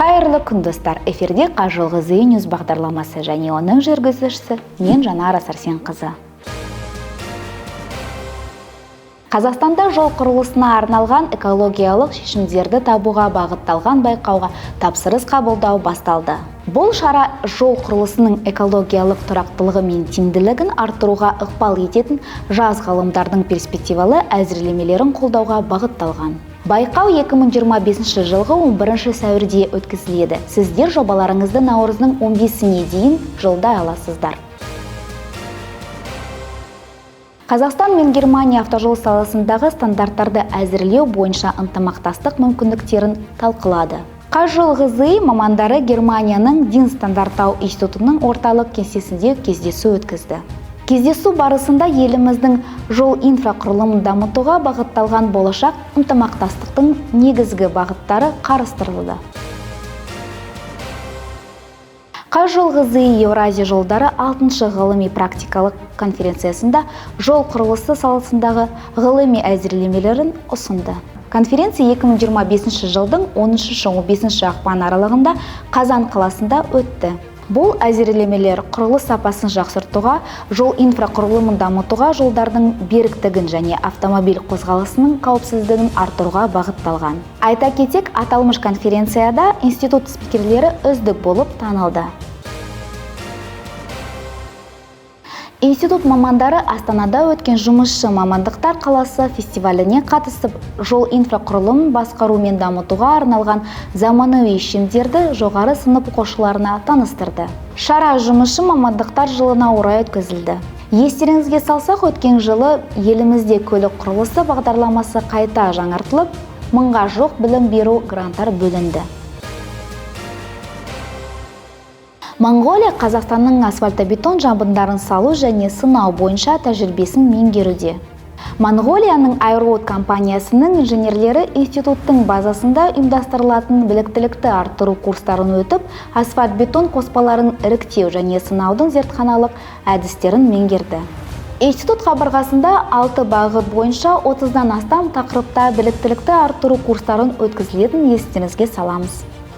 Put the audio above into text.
Қайырлы күн достар, эфирде Қажылғызы Ньюс бағдарламасы және оның жүргізушісі мен Жанара Сәрсенқызы. Қазақстанда жол құрылысына арналған экологиялық шешімдерді табуға бағытталған байқауға тапсырыс қабылдау басталды. Бұл шара жол құрылысының экологиялық тұрақтылығы мен тиімділігін арттыруға ықпал ететін жас ғалымдардың перспективалы әзірлемелерін қолдауға бағытталған. Байқау 2025 жылғы 11 сәуірде өткізіледі. Сіздер жобаларыңызды наурыздың 15-іне дейін жолдай аласыздар. Қазақстан мен Германия автожол саласындағы стандарттарды әзірлеу бойынша ынтымақтастық мүмкіндіктерін талқылады. Қажылғызы мамандары Германияның DIN стандарттау институтының орталық кеңсесінде кездесу өткізді. Кездесу барысында еліміздің жол инфрақұрылымын дамытуға бағытталған болашақ ынтымақтастықтың негізгі бағыттары қарастырылды. Қажылғызы Еуразия жолдары 6-шы ғылыми практикалық конференциясында жол құрылысы саласындағы ғылыми әзірлемелерін ұсынды. Конференция 2025 жылдың 13-15 ақпан аралығында Қазан қаласында өтті. Бұл әзірлемелер құрылыс сапасын жақсартуға, жол инфрақұрылымын дамытуға, жолдардың беріктігін және автомобиль қозғалысының қауіпсіздігін арттыруға бағытталған. Айта кетсек, аталмыш конференцияда институт спикерлері үздік болып танылды. Институт мамандары Астанада өткен жұмысшы мамандықтар қаласы фестиваліне қатысып, жол инфрақұрылымын басқару мен дамытуға арналған заманауи шешімдерді жоғары сынып оқушыларына таныстырды. Шара жұмысшы мамандықтар жылына орай өткізілді. Естеріңізге салсақ, өткен жылы елімізде көлік құрылысы бағдарламасы қайта жаңартылып, 1000-ға жуық білім беру гранттар бөлінді. Монғолия Қазақстанның асфальтобетон жабындарын салу және сынау бойынша тәжірибесін меңгеруде. Монғолияның Айроуд компаниясының инженерлері институттың базасында ұйымдастырылатын біліктілікті арттыру курстарын өтіп, асфальт-бетон қоспаларын іріктеу және сынаудың зертханалық әдістерін меңгерді. Институт қабырғасында 6 бағыт бойынша 30-дан астам тақырыпта біліктілікті арттыру курстарын өткізілетін естеріңізге саламыз.